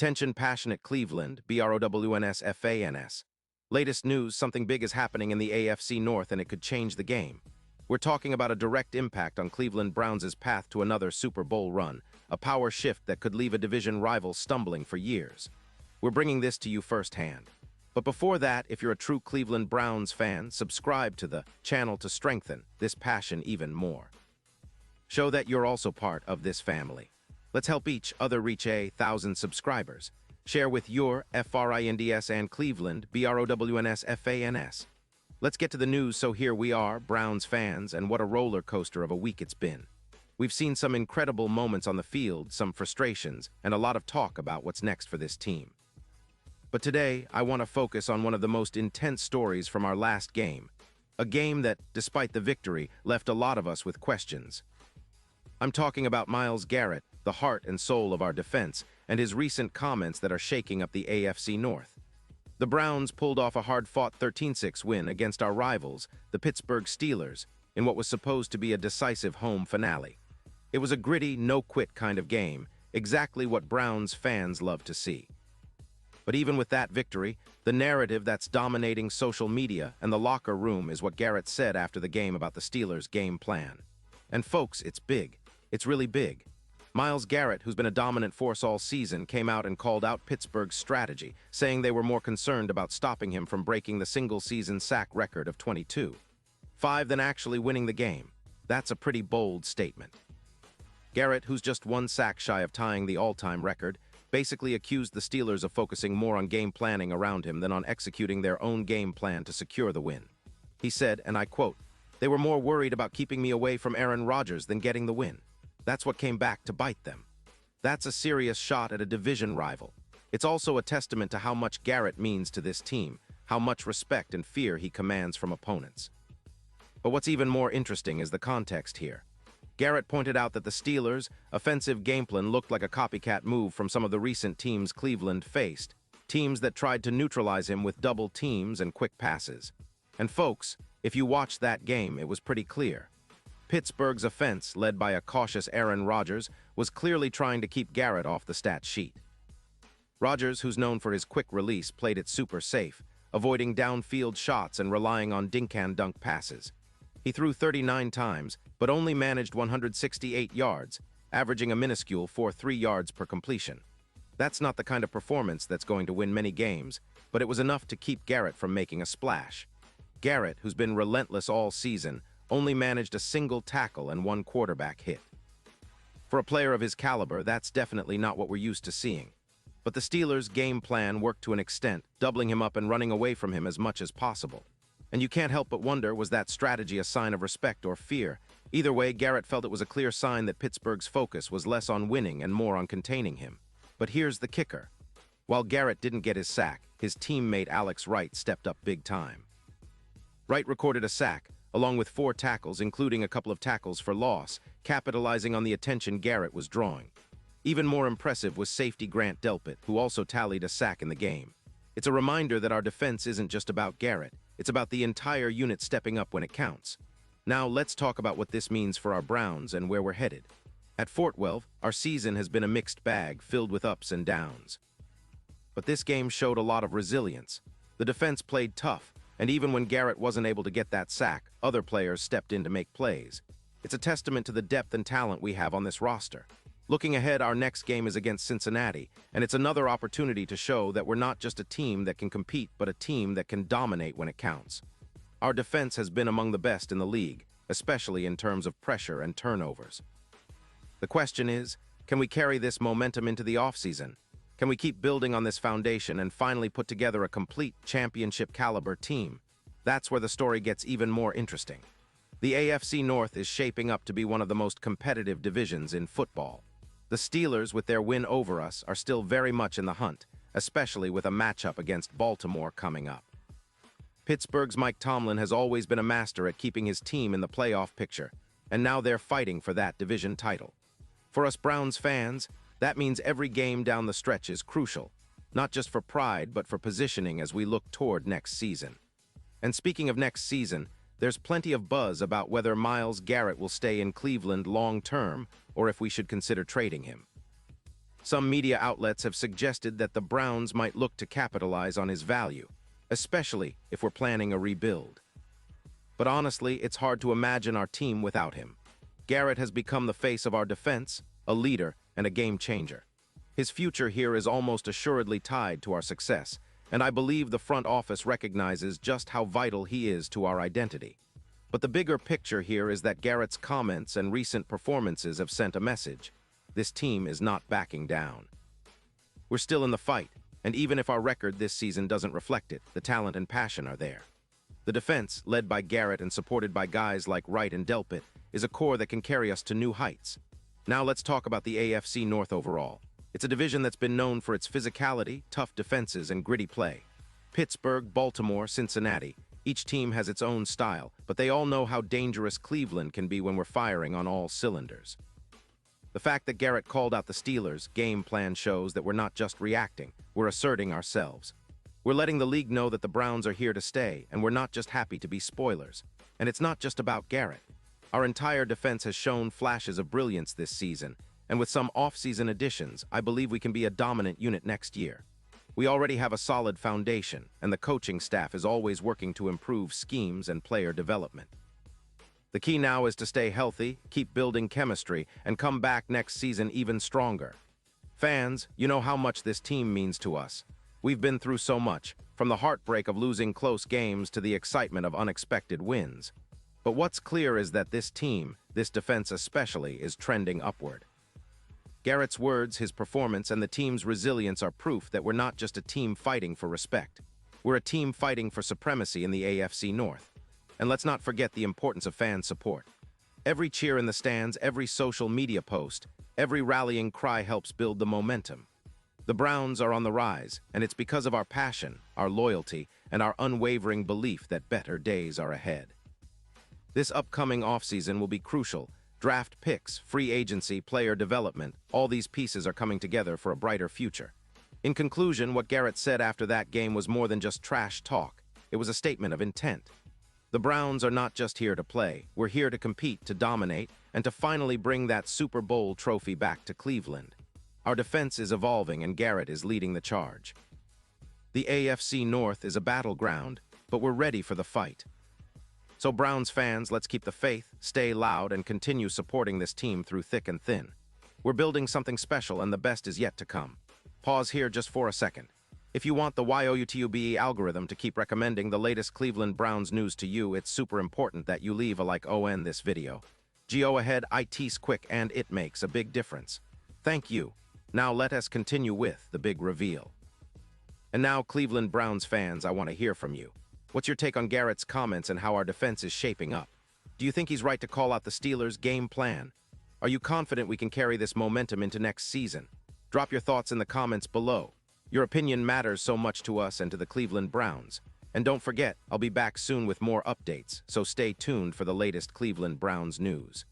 Attention passionate Cleveland, BROWNS. Latest news, something big is happening in the AFC North and it could change the game. We're talking about a direct impact on Cleveland Browns' path to another Super Bowl run, a power shift that could leave a division rival stumbling for years. We're bringing this to you firsthand. But before that, if you're a true Cleveland Browns fan, subscribe to the channel to strengthen this passion even more. Show that you're also part of this family. Let's help each other reach 1,000 subscribers. Share with your FRINDS and Cleveland, BROWNS. Let's get to the news. So here we are, Browns fans, and what a roller coaster of a week it's been. We've seen some incredible moments on the field, some frustrations, and a lot of talk about what's next for this team. But today, I want to focus on one of the most intense stories from our last game. A game that, despite the victory, left a lot of us with questions. I'm talking about Myles Garrett, the heart and soul of our defense, and his recent comments that are shaking up the AFC North. The Browns pulled off a hard-fought 13-6 win against our rivals, the Pittsburgh Steelers, in what was supposed to be a decisive home finale. It was a gritty, no-quit kind of game, exactly what Browns fans love to see. But even with that victory, the narrative that's dominating social media and the locker room is what Garrett said after the game about the Steelers' game plan. And folks, it's big. It's really big. Myles Garrett, who's been a dominant force all season, came out and called out Pittsburgh's strategy, saying they were more concerned about stopping him from breaking the single-season sack record of 22. 5 than actually winning the game. That's a pretty bold statement. Garrett, who's just 1 sack shy of tying the all-time record, basically accused the Steelers of focusing more on game planning around him than on executing their own game plan to secure the win. He said, and I quote, "They were more worried about keeping me away from Aaron Rodgers than getting the win. That's what came back to bite them." That's a serious shot at a division rival. It's also a testament to how much Garrett means to this team, how much respect and fear he commands from opponents. But what's even more interesting is the context here. Garrett pointed out that the Steelers' offensive game plan looked like a copycat move from some of the recent teams Cleveland faced, teams that tried to neutralize him with double teams and quick passes. And folks, if you watched that game, it was pretty clear. Pittsburgh's offense, led by a cautious Aaron Rodgers, was clearly trying to keep Garrett off the stat sheet. Rodgers, who's known for his quick release, played it super safe, avoiding downfield shots and relying on dink-and-dunk passes. He threw 39 times, but only managed 168 yards, averaging a minuscule 4.3 yards per completion. That's not the kind of performance that's going to win many games, but it was enough to keep Garrett from making a splash. Garrett, who's been relentless all season, only managed a single tackle and 1 quarterback hit. For a player of his caliber, that's definitely not what we're used to seeing. But the Steelers' game plan worked to an extent, doubling him up and running away from him as much as possible. And you can't help but wonder, was that strategy a sign of respect or fear? Either way, Garrett felt it was a clear sign that Pittsburgh's focus was less on winning and more on containing him. But here's the kicker. While Garrett didn't get his sack, his teammate Alex Wright stepped up big time. Wright recorded a sack, along with 4 tackles, including a couple of tackles for loss, capitalizing on the attention Garrett was drawing. Even more impressive was safety Grant Delpit, who also tallied a sack in the game. It's a reminder that our defense isn't just about Garrett, it's about the entire unit stepping up when it counts. Now let's talk about what this means for our Browns and where we're headed. At Fort Worth, our season has been a mixed bag filled with ups and downs. But this game showed a lot of resilience. The defense played tough, and even when Garrett wasn't able to get that sack, other players stepped in to make plays. It's a testament to the depth and talent we have on this roster. Looking ahead, our next game is against Cincinnati, and it's another opportunity to show that we're not just a team that can compete, but a team that can dominate when it counts. Our defense has been among the best in the league, especially in terms of pressure and turnovers. The question is, can we carry this momentum into the offseason? Can we keep building on this foundation and finally put together a complete championship-caliber team? That's where the story gets even more interesting. The AFC North is shaping up to be one of the most competitive divisions in football. The Steelers, with their win over us, are still very much in the hunt, especially with a matchup against Baltimore coming up. Pittsburgh's Mike Tomlin has always been a master at keeping his team in the playoff picture, and now they're fighting for that division title. For us Browns fans, that means every game down the stretch is crucial, not just for pride, but for positioning as we look toward next season. And speaking of next season, there's plenty of buzz about whether Myles Garrett will stay in Cleveland long-term or if we should consider trading him. Some media outlets have suggested that the Browns might look to capitalize on his value, especially if we're planning a rebuild. But honestly, it's hard to imagine our team without him. Garrett has become the face of our defense, a leader, and a game changer. His future here is almost assuredly tied to our success, and I believe the front office recognizes just how vital he is to our identity. But the bigger picture here is that Garrett's comments and recent performances have sent a message. This team is not backing down. We're still in the fight, and even if our record this season doesn't reflect it, the talent and passion are there. The defense, led by Garrett and supported by guys like Wright and Delpit, is a core that can carry us to new heights. Now let's talk about the AFC North overall. It's a division that's been known for its physicality, tough defenses, and gritty play. Pittsburgh, Baltimore, Cincinnati. Each team has its own style, but they all know how dangerous Cleveland can be when we're firing on all cylinders. The fact that Garrett called out the Steelers' game plan shows that we're not just reacting, we're asserting ourselves. We're letting the league know that the Browns are here to stay, and we're not just happy to be spoilers. And it's not just about Garrett. Our entire defense has shown flashes of brilliance this season, and with some off-season additions, I believe we can be a dominant unit next year. We already have a solid foundation, and the coaching staff is always working to improve schemes and player development. The key now is to stay healthy, keep building chemistry, and come back next season even stronger. Fans, you know how much this team means to us. We've been through so much, from the heartbreak of losing close games to the excitement of unexpected wins. But what's clear is that this team, this defense especially, is trending upward. Garrett's words, his performance, and the team's resilience are proof that we're not just a team fighting for respect. We're a team fighting for supremacy in the AFC North. And let's not forget the importance of fan support. Every cheer in the stands, every social media post, every rallying cry helps build the momentum. The Browns are on the rise, and it's because of our passion, our loyalty, and our unwavering belief that better days are ahead. This upcoming offseason will be crucial. Draft picks, free agency, player development, all these pieces are coming together for a brighter future. In conclusion, what Garrett said after that game was more than just trash talk. It was a statement of intent. The Browns are not just here to play. We're here to compete, to dominate, and to finally bring that Super Bowl trophy back to Cleveland. Our defense is evolving, and Garrett is leading the charge. The AFC North is a battleground, but we're ready for the fight. So Browns fans, let's keep the faith, stay loud, and continue supporting this team through thick and thin. We're building something special, and the best is yet to come. Pause here just for a second. If you want the YouTube algorithm to keep recommending the latest Cleveland Browns news to you, it's super important that you leave a like on this video. Go ahead, it's quick, and it makes a big difference. Thank you. Now let us continue with the big reveal. And now, Cleveland Browns fans, I want to hear from you. What's your take on Garrett's comments and how our defense is shaping up? Do you think he's right to call out the Steelers' game plan? Are you confident we can carry this momentum into next season? Drop your thoughts in the comments below. Your opinion matters so much to us and to the Cleveland Browns. And don't forget, I'll be back soon with more updates, so stay tuned for the latest Cleveland Browns news.